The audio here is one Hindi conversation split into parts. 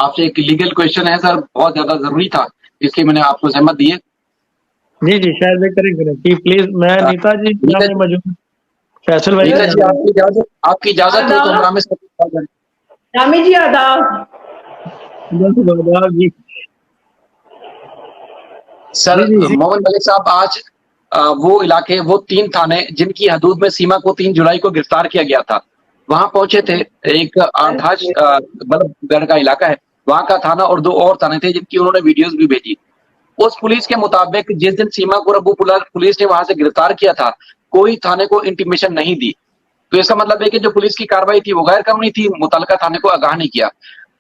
आपसे एक लीगल क्वेश्चन है सर, बहुत ज्यादा जरूरी था, इसलिए मैंने आपको सहमत दी है। जी जी, शायद वे करें जी, प्लीज। मैं नेताजी नीता में मौजूद, फैसल भाई नीता जी, आपकी इजाजत हो तो ड्रामे से रामी जी आदाब। जी सर। जी जी मोहम्मद मलिक साहब, आज वो इलाके, वो 3 थाने जिनकी हदूद में सीमा को 3 जुलाई को गिरफ्तार किया गया था, वहां पहुंचे थे। एक आठाश बल्लभगढ़ का इलाका है, वहां का थाना और 2 और थाने थे जिनकी उन्होंने वीडियोस भी भेजी। उस पुलिस के मुताबिक जिस दिन सीमा को रब्बूपुरा पुलिस ने वहां से गिरफ्तार किया था, कोई थाने को इंटीमेशन नहीं दी। तो इसका मतलब है कि जो पुलिस की कार्रवाई थी वो गैर कानूनी थी, मुतलका थाने को आगाह नहीं किया।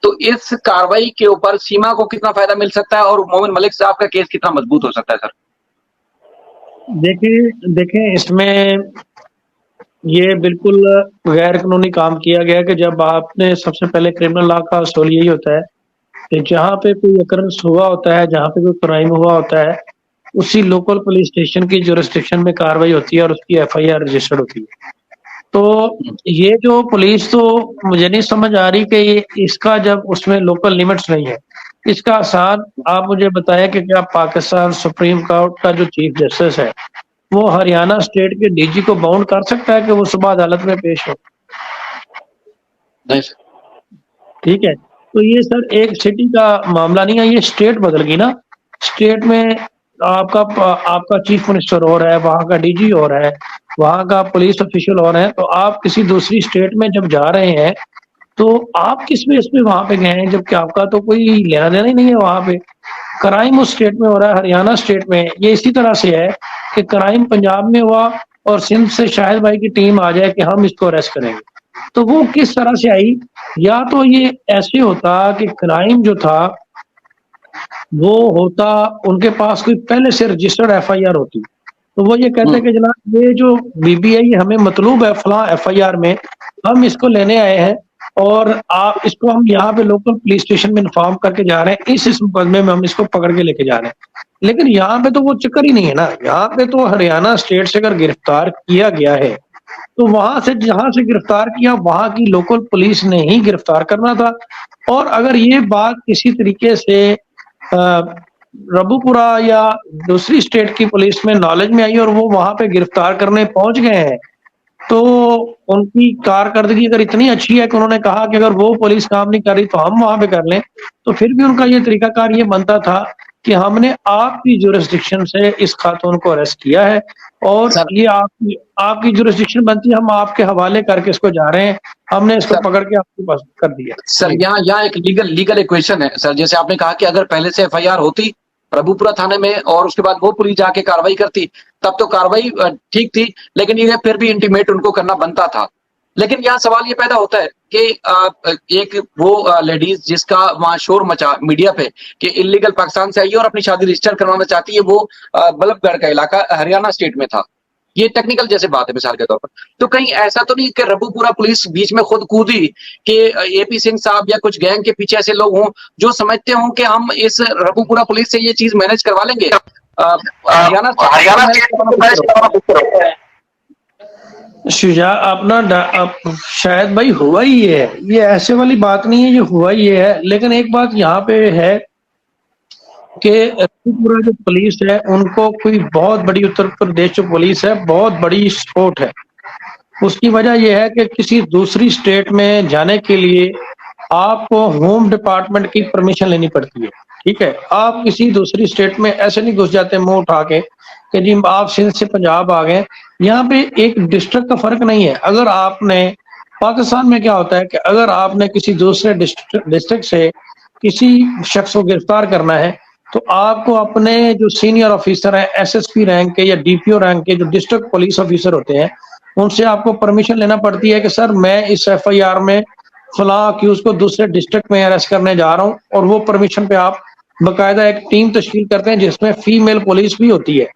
तो इस कार्रवाई के ऊपर सीमा को कितना फायदा मिल सकता है और मोहम्मद मलिक साहब का केस कितना मजबूत हो सकता है सर? देखें देखें, इसमें ये बिल्कुल गैर कानूनी काम किया गया कि जब आपने, सबसे पहले क्रिमिनल लॉ का असूल यही होता है कि जहाँ पे कोई अकरंस हुआ होता है, जहाँ पे कोई क्राइम हुआ होता है, उसी लोकल पुलिस स्टेशन की जुरिस्डिक्शन में कार्रवाई होती है और उसकी एफआईआर रजिस्टर्ड होती है। तो ये जो पुलिस, तो मुझे नहीं समझ आ रही कि इसका जब उसमें लोकल लिमिट्स नहीं है, इसका आसान आप मुझे बताएं कि क्या पाकिस्तान सुप्रीम कोर्ट का जो चीफ जस्टिस है वो हरियाणा स्टेट के डीजी को बाउंड कर सकता है कि वो सुबह अदालत में पेश हो? नहीं सर। ठीक है, तो ये सर एक सिटी का मामला नहीं है, ये स्टेट बदल गई ना। स्टेट में आपका चीफ मिनिस्टर और है, वहाँ का डीजी और है, वहाँ का पुलिस ऑफिशियल और है। तो आप किसी दूसरी स्टेट में जब जा रहे हैं तो आप किस बेस पे वहां पे गए हैं, जबकि आपका तो कोई लेना देना ही नहीं है वहां पे। क्राइम उस स्टेट में हो रहा है, हरियाणा स्टेट में। ये इसी तरह से है कि क्राइम पंजाब में हुआ और सिंध से शाहिद भाई की टीम आ जाए कि हम इसको अरेस्ट करेंगे, तो वो किस तरह से आई? या तो ये ऐसे होता कि क्राइम जो था वो होता, उनके पास कोई पहले से रजिस्टर्ड एफआईआर होती, तो वो ये कहते कि जनाब ये जो बीबीआई हमें मतलूब है फला एफआईआर में, हम इसको लेने आए हैं और आप इसको, हम यहाँ पे लोकल पुलिस स्टेशन में इन्फॉर्म करके जा रहे हैं, इस मुकदमे में हम इसको पकड़ के लेके जा रहे हैं। लेकिन यहाँ पे तो वो चक्कर ही नहीं है ना। यहाँ पे तो हरियाणा स्टेट से अगर गिरफ्तार किया गया है तो वहां से, जहां से गिरफ्तार किया वहां की लोकल पुलिस ने ही गिरफ्तार करना था। और अगर ये बात किसी तरीके से रबूपुरा या दूसरी स्टेट की पुलिस में नॉलेज में आई और वो वहां पे गिरफ्तार करने पहुंच गए हैं, तो उनकी कारकर्दगी अगर इतनी अच्छी है कि उन्होंने कहा कि अगर वो पुलिस काम नहीं कर रही तो हम वहां पे कर लें, तो फिर भी उनका ये तरीकाकार ये बनता था कि हमने आपकी जुरिस्डिक्शन से इस खातून को अरेस्ट किया है और ये आपकी जुरिस्डिक्शन बनती है, हम आपके हवाले करके इसको जा रहे हैं, हमने इसको पकड़ के आपके पास कर दिया। सर यहाँ एक लीगल इक्वेशन है सर। जैसे आपने कहा कि अगर पहले से एफआईआर होती रबूपुरा थाने में और उसके बाद वो पुलिस जाके कार्रवाई करती, तब तो कार्रवाई ठीक थी, लेकिन ये फिर भी इंटीमेट उनको करना बनता था। लेकिन यहाँ सवाल ये पैदा होता है कि एक वो लेडीज जिसका वहां शोर मचा मीडिया पे कि इलीगल पाकिस्तान से आई है और अपनी शादी रजिस्टर करवाना चाहती है, वो बल्लभगढ़ का इलाका हरियाणा स्टेट में था। ये टेक्निकल जैसे बात है मिसाल के तौर पर, तो कहीं ऐसा तो नहीं कि रबूपुरा पुलिस बीच में खुद कूदी कि एपी सिंह साहब या कुछ गैंग के पीछे ऐसे लोग हों जो समझते हों कि हम इस रबूपुरा पुलिस से ये चीज मैनेज करवा लेंगे? हरियाणा शुजा अपना शायद भाई हुआ ही है, ये ऐसे वाली बात नहीं है, ये हुआ ही है। लेकिन एक बात यहाँ पे है कि पूरा जो पुलिस है उनको कोई बहुत बड़ी, उत्तर प्रदेश जो पुलिस है बहुत बड़ी सपोर्ट है। उसकी वजह यह है कि किसी दूसरी स्टेट में जाने के लिए आपको होम डिपार्टमेंट की परमिशन लेनी पड़ती है। ठीक है, आप किसी दूसरी स्टेट में ऐसे नहीं घुस जाते मुंह उठा के कि जी आप सिंध से पंजाब आ गए। यहाँ पे एक डिस्ट्रिक्ट का फर्क नहीं है। अगर आपने, पाकिस्तान में क्या होता है कि अगर आपने किसी दूसरे डिस्ट्रिक्ट से किसी शख्स को गिरफ्तार करना है तो आपको अपने जो सीनियर ऑफिसर हैं, एसएसपी रैंक के या डीपीओ रैंक के जो डिस्ट्रिक्ट पुलिस ऑफिसर होते हैं, उनसे आपको परमिशन लेना पड़ती है कि सर मैं इस एफआईआर में फला अक्यूज को दूसरे डिस्ट्रिक्ट में अरेस्ट करने जा रहा हूं। और वो परमिशन पे आप बकायदा एक टीम तश्कील करते हैं जिसमें फीमेल पुलिस भी होती है,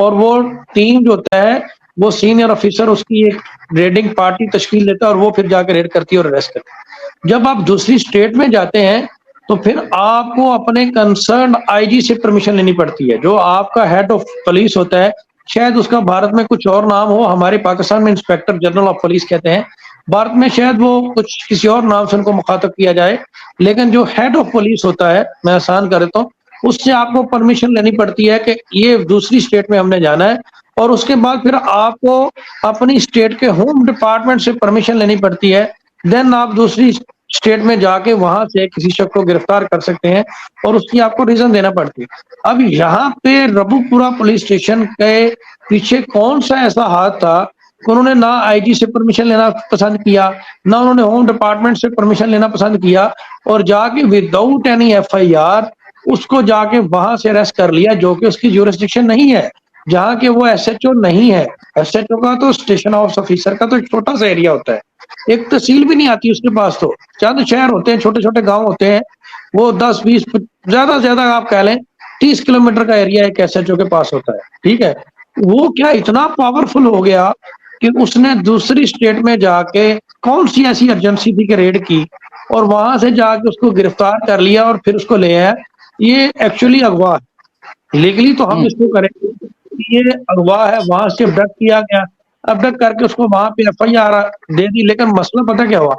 और वो टीम जो होता है वो सीनियर ऑफिसर उसकी एक रेडिंग पार्टी तश्कील देता है और वो फिर जाकर रेड करती है और अरेस्ट करती है। जब आप दूसरी स्टेट में जाते हैं तो फिर आपको अपने कंसर्न आईजी से परमिशन लेनी पड़ती है, जो आपका हेड ऑफ पुलिस होता है। शायद उसका भारत में कुछ और नाम हो, हमारे पाकिस्तान में इंस्पेक्टर जनरल ऑफ पुलिस कहते हैं। भारत में शायद वो कुछ किसी और नाम से उनको मुखातब किया जाए, लेकिन जो हेड ऑफ पुलिस होता है, मैं आसान कर देता हूँ, उससे आपको परमिशन लेनी पड़ती है कि ये दूसरी स्टेट में हमने जाना है, और उसके बाद फिर आपको अपनी स्टेट के होम डिपार्टमेंट से परमिशन लेनी पड़ती है। देन आप दूसरी स्टेट में जाके वहां से किसी शख्स को गिरफ्तार कर सकते हैं, और उसकी आपको रीजन देना पड़ती है। अब यहाँ पे रबुपुरा पुलिस स्टेशन के पीछे कौन सा ऐसा हाथ था कि उन्होंने ना आईजी से परमिशन लेना पसंद किया, ना उन्होंने होम डिपार्टमेंट से परमिशन लेना पसंद किया, और जाके विदाउट एनी एफआईआर उसको जाके वहां से अरेस्ट कर लिया, जो कि उसकी ज्यूरिसडिक्शन नहीं है, जहाँ के वो एसएचओ नहीं है। एसएचओ का तो, स्टेशन हाउस ऑफिसर का तो एक छोटा सा एरिया होता है, एक तहसील भी नहीं आती उसके पास, तो चंद शहर होते हैं, छोटे छोटे गांव होते हैं, वो 10-20 ज्यादा से ज्यादा आप कह लें 30 किलोमीटर का एरिया एक एसएचओ के पास होता है। ठीक है, वो क्या इतना पावरफुल हो गया कि उसने दूसरी स्टेट में जाके कौन सी ऐसी अर्जेंसी थी कि रेड की, और वहां से जाके उसको गिरफ्तार कर लिया और फिर उसको ले आया। ये एक्चुअली अगवा है, लीगली तो हम इसको करेंगे, ये अगवा है, वहां से अबडक्ट किया गया, अबडक्ट करके उसको वहां पे एफआईआर दे दी। लेकिन मसला पता क्या हुआ,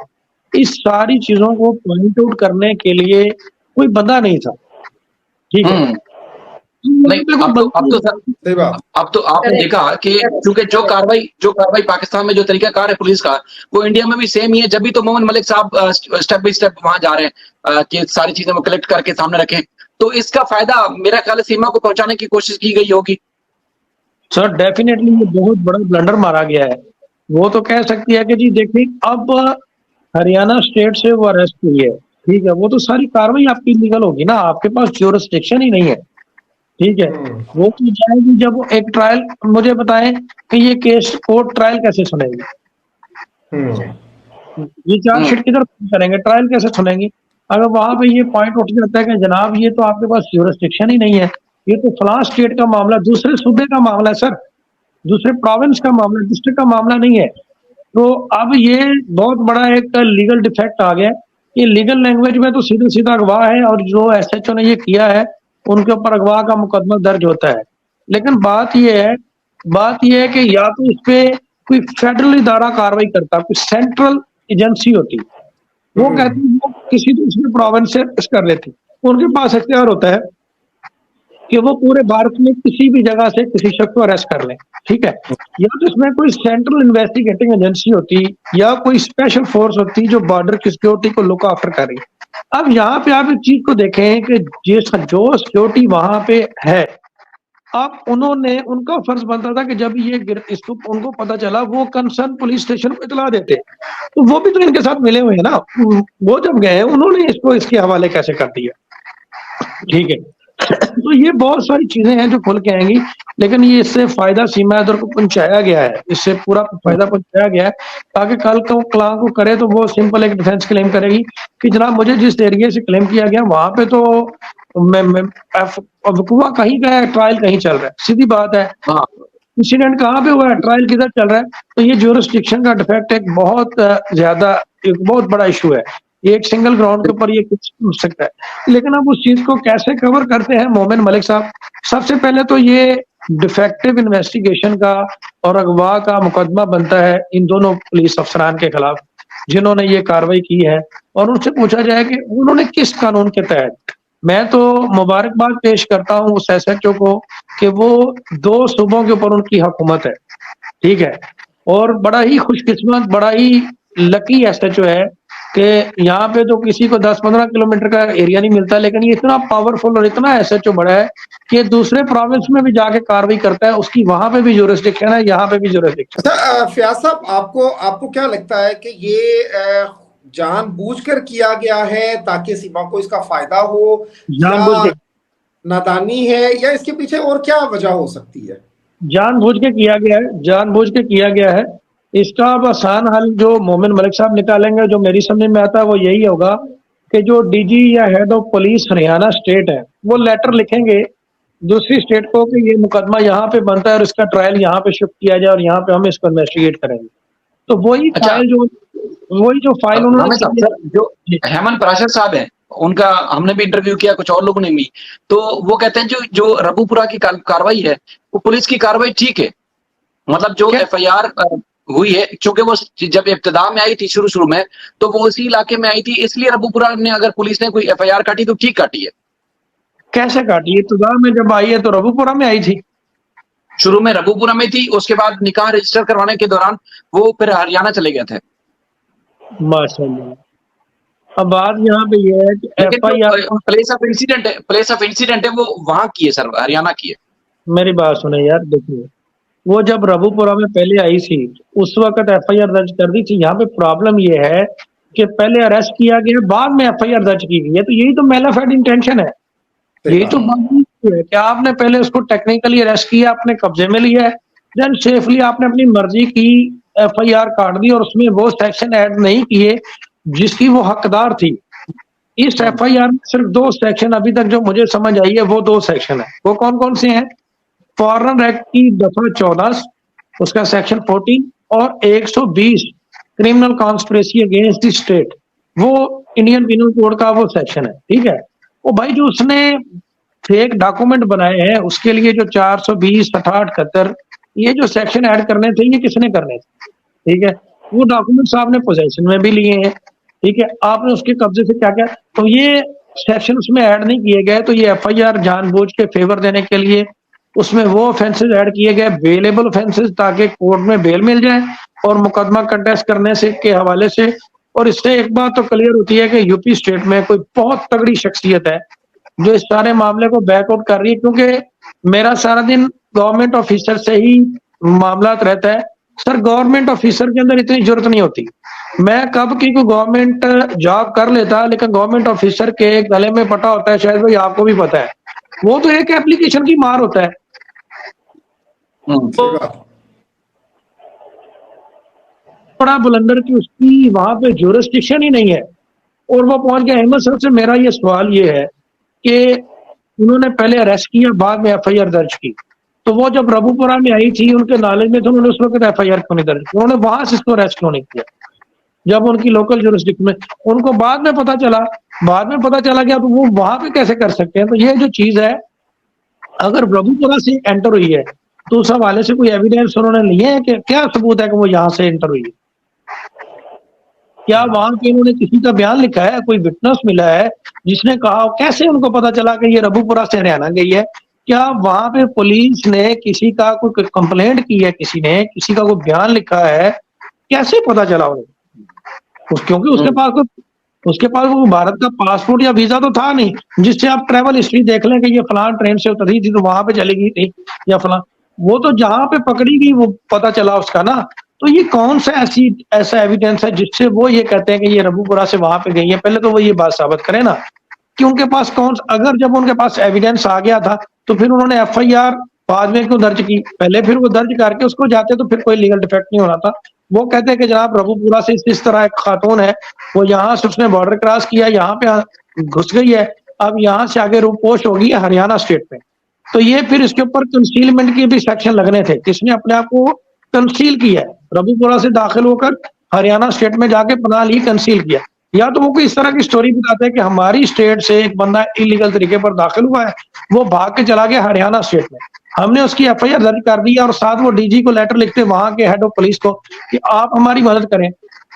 इस सारी चीजों को पॉइंट आउट करने के लिए कोई बंदा नहीं था। ठीक है, नहीं, अब तो सर, सही बात। अब तो आपने देखा कि क्योंकि जो कार्रवाई पाकिस्तान में जो तरीकाकार है पुलिस का, वो इंडिया में भी सेम ही है। जब भी तो मोहम्मद मलिक साहब स्टेप बाय स्टेप वहां जा रहे हैं कि सारी चीजें वो कलेक्ट करके सामने रखें, तो इसका फायदा मेरा ख्याल है सीमा को पहुंचाने की कोशिश की गई होगी। सर डेफिनेटली ये बहुत बड़ा ब्लंडर मारा गया है। वो तो कह सकती है कि जी देखिए, अब हरियाणा स्टेट से वो अरेस्ट हुई है, ठीक है, वो तो सारी कार्रवाई आपकी लीगल होगी ना, आपके पास ज्यूरिसडिक्शन ही नहीं है। ठीक है, वो तो जाएगी जब एक ट्रायल, मुझे बताएं कि ये केस कोर्ट ट्रायल कैसे सुनेगी, ये चार्जशीट किधर करेंगे, ट्रायल कैसे सुनेंगी? अगर वहां पे ये पॉइंट उठ जाता है कि जनाब ये तो आपके पास ज्यूरिसडिक्शन ही नहीं है, ये तो फलां स्टेट का मामला, दूसरे सूबे का मामला है सर, दूसरे प्रोविंस का मामला, डिस्ट्रिक्ट का मामला नहीं है। तो अब ये बहुत बड़ा एक लीगल डिफेक्ट आ गया। ये लीगल लैंग्वेज में तो सीधा सीधा अगवा है, और जो एसएचओ ने ये किया है उनके ऊपर अगवा का मुकदमा दर्ज होता है। लेकिन बात ये है कि या तो इस पे कोई फेडरल इदारा कार्रवाई करता, कोई सेंट्रल एजेंसी होती, वो कहती वो किसी दूसरे प्रोविंस से कर लेती, उनके पास इख्तियार होता है कि वो पूरे भारत में किसी भी जगह से किसी शख्स को अरेस्ट कर लें। ठीक है, या तो इसमें कोई सेंट्रल इन्वेस्टिगेटिंग एजेंसी होती, या कोई स्पेशल फोर्स होती जो बॉर्डर की सिक्योरिटी को लुक आफ्टर करे। अब यहाँ पे आप एक चीज को देखें कि जो सिक्योरिटी वहां पे है, अब उन्होंने, उनका फर्ज बनता था कि जब ये इसको उनको पता चला, वो कंसर्न पुलिस स्टेशन को इतला देते, तो वो भी तो इनके साथ मिले हुए हैं ना, वो जब गए उन्होंने इसको इसके हवाले कैसे कर दिया। ठीक है, तो ये बहुत सारी चीजें हैं जो खुल के आएंगी, लेकिन ये इससे फायदा सीमा इधर को पहुंचाया गया है, इससे पूरा फायदा पहुंचाया गया है, ताकि कल को क्लां को करे तो वो सिंपल एक डिफेंस क्लेम करेगी कि जनाब मुझे जिस एरिया से क्लेम किया गया वहां पे तो वकूआ कहीं का है, ट्रायल कहीं चल रहा है, सीधी बात है। इंसिडेंट कहाँ पे हुआ है, ट्रायल किधर चल रहा है। तो ये ज्यूरिसडिक्शन का डिफेक्ट एक बहुत ज्यादा, एक बहुत बड़ा इशू है, एक सिंगल ग्राउंड के ऊपर ये कुछ हो सकता है। लेकिन अब उस चीज को कैसे कवर करते हैं मोमिन मलिक साहब, सबसे पहले तो ये डिफेक्टिव इन्वेस्टिगेशन का और अगवा का मुकदमा बनता है इन दोनों पुलिस अफसरान के खिलाफ जिन्होंने ये कार्रवाई की है, और उनसे पूछा जाए कि उन्होंने किस कानून के तहत। मैं तो मुबारकबाद पेश करता हूँ उस एसएचओ को कि वो 2 सूबों के ऊपर उनकी हुकूमत है। ठीक है, और बड़ा ही खुशकिस्मत, बड़ा ही लकी एसएचओ है कि यहाँ पे तो किसी को 10-15 किलोमीटर का एरिया नहीं मिलता, लेकिन ये इतना पावरफुल और इतना एसएचओ बड़ा है कि दूसरे प्रोविंस में भी जाके कार्रवाई करता है, उसकी वहां पे भी ज्यूरिसडिक्शन है, यहाँ पे भी ज्यूरिसडिक्शन। अच्छा फयाज साहब, आपको क्या लगता है कि ये जानबूझकर किया गया है ताकि सीमा को इसका फायदा हो, या नादानी है, या इसके पीछे और क्या वजह हो सकती है? जानबूझ के किया गया है, जानबूझ के किया गया है। इसका अब आसान हल जो मोमिन मलिक साहब निकालेंगे, जो मेरी समझ में आता है वो यही होगा कि जो डीजी या head of police Haryana state है, वो लेटर लिखेंगे दूसरी स्टेट को कि ये मुकदमा यहाँ पे बनता है और इसका ट्रायल यहाँ पे शिफ्ट किया जाए और यहाँ पे हम इसको इन्वेस्टिगेट करेंगे। तो वही फाइल उन्होंने, जो हेमंत पराशर साहब है उनका हमने भी इंटरव्यू किया, कुछ और लोगों ने भी, तो वो कहते हैं जो रबुपुरा की कार्रवाई है वो पुलिस की कार्रवाई ठीक है, मतलब जो एफआईआर हुई है, क्योंकि वो जब इब्तिदा में आई थी शुरू में, तो वो उसी इलाके में आई थी, इसलिए रबूपुरा ने अगर पुलिस ने कोई एफआईआर काटी तो ठीक काटी है। कैसे काटी? इब्तिदा में जब आई है तो रबूपुरा में आई थी। शुरू में रबूपुरा में थी, उसके बाद निकाह रजिस्टर करवाने के दौरान वो फिर हरियाणा चले गए थे। माशाल्लाह। अब बात यहाँ पे ये है कि एफआईआर प्लेस ऑफ इंसिडेंट है वो वहां की है सर, हरियाणा की है। मेरी बात सुने यार, देखिए वो जब रबूपुरा में पहले आई थी उस वक्त एफआईआर दर्ज कर दी थी। यहाँ पे प्रॉब्लम ये है कि पहले अरेस्ट किया गया, बाद में एफआईआर दर्ज की गई है, तो यही तो मैलाफेड इंटेंशन है। यही तो बात है कि आपने पहले उसको टेक्निकली अरेस्ट किया, अपने कब्जे में लिया है, देन सेफली आपने अपनी मर्जी की एफआईआर काट दी और उसमें वो सेक्शन ऐड नहीं किए जिसकी वो हकदार थी। इस एफआईआर में सिर्फ 2 सेक्शन अभी तक जो मुझे समझ आई है, वो 2 सेक्शन है। वो कौन कौन से हैं? फॉरेन एक्ट की दफा 14, उसका सेक्शन 14 और 120 criminal conspiracy against the state, वो इंडियन पिनल कोड का वो सेक्शन है। ठीक है, वो भाई जो उसने फेक डॉक्यूमेंट बनाए हैं उसके लिए जो 420, 68, 71 ये जो सेक्शन ऐड करने थे, ये किसने करने थे? ठीक है, वो डॉक्यूमेंट्स आपने पोजेशन में भी लिए हैं। ठीक है, आपने उसके कब्जे से क्या क्या, तो ये सेक्शन उसमें ऐड नहीं किए गए, तो ये एफआईआर जानबूझ के फेवर देने के लिए उसमें वो ऑफेंसेस ऐड किए गए, बेलेबल ऑफेंसेस, ताकि कोर्ट में बेल मिल जाए और मुकदमा कंटेस्ट करने से के हवाले से। और इससे एक बात तो क्लियर होती है कि यूपी स्टेट में कोई बहुत तगड़ी शख्सियत है जो इस सारे मामले को बैकआउट कर रही है, क्योंकि मेरा सारा दिन गवर्नमेंट ऑफिसर से ही मामला रहता है। सर, गवर्नमेंट ऑफिसर के अंदर इतनी जरूरत नहीं होती। मैं कब की कोई गवर्नमेंट जॉब कर लेता, लेकिन गवर्नमेंट ऑफिसर के गले में पटा होता है, शायद भाई आपको भी पता है, वो तो एक एप्लीकेशन की मार होता है। बड़ा बुलंदर की उसकी वहां पे ज्यूरिसडिक्शन ही नहीं है, और वो पहुंच गया। अहमद सर से मेरा ये सवाल ये है कि उन्होंने पहले अरेस्ट किया, बाद में एफआईआर दर्ज की, तो वो जब रबूपुरा में आई थी उनके नॉलेज में, तो उन्होंने उस वक्त एफआईआर क्यों नहीं दर्ज की? उन्होंने वहां से इसको अरेस्ट क्यों नहीं किया जब उनकी लोकल ज्यूरिसडिक्शन में? उनको बाद में पता चला गया, तो वो वहां पे कैसे कर सकते हैं? तो ये जो चीज है, अगर रबूपुरा से एंटर हुई है तो उस हवाले से कोई एविडेंस उन्होंने लिए है कि क्या सबूत है कि वो यहाँ से एंटर हुई है? क्या वहां पे उन्होंने किसी का बयान लिखा है, कोई विटनेस मिला है जिसने कहा? कैसे उनको पता चला कि ये रबूपुरा से हरियाणा गई है? क्या वहां पे पुलिस ने किसी का कोई कंप्लेंट की है, किसी का कोई बयान लिखा है? कैसे पता चला उन्हें? क्योंकि उसके पास वो भारत का पासपोर्ट या वीजा तो था नहीं जिससे आप ट्रैवल हिस्ट्री देख लें कि ये फलान ट्रेन से उतरी थी तो वहां पे चली गई थी, या फलान, वो तो जहां पे पकड़ी गई वो पता चला उसका ना। तो ये कौन सा ऐसा एविडेंस है जिससे वो ये कहते हैं कि ये रबूपुरा से वहां पे गई है? पहले तो वो ये बात साबित करें ना कि उनके पास अगर जब उनके पास एविडेंस आ गया था तो फिर उन्होंने एफआईआर बाद में क्यों दर्ज की? पहले फिर वो दर्ज करके उसको जाते तो फिर कोई लीगल डिफेक्ट नहीं होना था। वो कहते हैं कि जनाब रबूपुरा से इस तरह एक खातून है, वो यहाँ से उसने बॉर्डर क्रॉस किया, यहाँ पे घुस गई है, अब यहाँ से आगे रूट पोस्ट होगी हरियाणा स्टेट में। तो ये फिर इसके ऊपर कंसीलमेंट के भी सेक्शन लगने थे, किसने अपने आप को कंसील किया है, रबूपुरा से दाखिल होकर हरियाणा स्टेट में जाके पनाह ली, कंसील किया। या तो वो कोई इस तरह की स्टोरी बताते हैं कि हमारी स्टेट से एक बंदा इलीगल तरीके पर दाखिल हुआ है, वो भाग के चला गया हरियाणा स्टेट में, हमने उसकी एफआईआर दर्ज कर दी और साथ वो डीजी को लेटर लिखते वहां के हेड ऑफ पुलिस को कि आप हमारी मदद करें।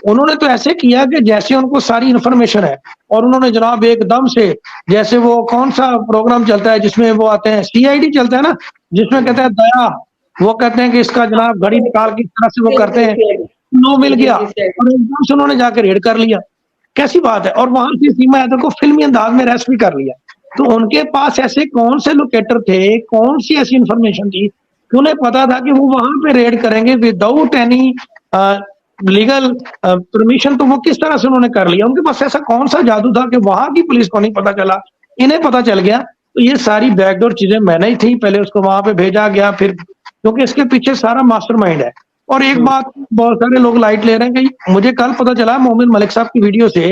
उन्होंने तो ऐसे किया कि जैसे उनको सारी इन्फॉर्मेशन है, और उन्होंने जनाब एकदम से, जैसे वो कौन सा प्रोग्राम चलता है जिसमें वो आते हैं, सीआईडी चलता है ना, जिसमें कहते हैं दया, वो कहते हैं कि इसका जनाब घड़ी निकाल के इस तरह से वो करते हैं, नो मिल गया और एकदम से उन्होंने जाकर रेड कर लिया। कैसी बात है? और वहां से सीमा हैदर को फिल्मी अंदाज में अरेस्ट भी कर लिया। तो उनके पास ऐसे कौन से लोकेटर थे, कौन सी ऐसी इंफॉर्मेशन थी कि उन्हें पता था कि वो वहां पे रेड करेंगे विदाउट एनी लीगल परमिशन? तो वो किस तरह से उन्होंने कर लिया? उनके पास ऐसा कौन सा जादू था कि वहां की पुलिस को नहीं पता चला, इन्हें पता चल गया? तो ये सारी बैकडोर चीजें मैंने ही थी, पहले उसको वहां पे भेजा गया, फिर क्योंकि इसके पीछे सारा मास्टरमाइंड है। और एक बात बहुत सारे लोग लाइट ले रहे हैं कि मुझे कल पता चला मोमिन मलिक साहब की वीडियो से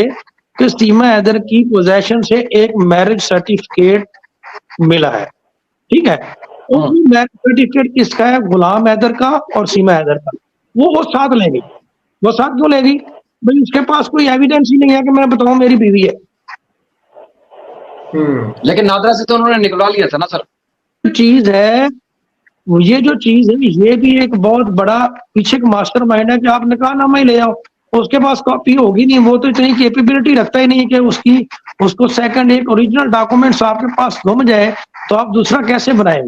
कि सीमा हैदर की पोजेशन से एक मैरिज सर्टिफिकेट मिला है। ठीक है, वो मैरिज सर्टिफिकेट किसका है? गुलाम हैदर का और सीमा हैदर का। वो साथ ले गई। वो साथ क्यों ले गई भाई? उसके पास कोई एविडेंस ही नहीं है कि मैं बताऊं मेरी बीवी है। लेकिन नादरा से तो उन्होंने निकलवा लिया था ना सर। चीज है ये जो चीज है ये भी एक बहुत बड़ा पीछे का मास्टरमाइंड है कि आप निकाहनामा ही ले आओ, उसके पास कॉपी होगी नहीं, वो तो इतनी कैपेबिलिटी रखता ही नहीं है कि उसको सेकंड एक ओरिजिनल डॉक्यूमेंट्स आपके पास गुम जाए तो आप दूसरा कैसे बनाएंगे।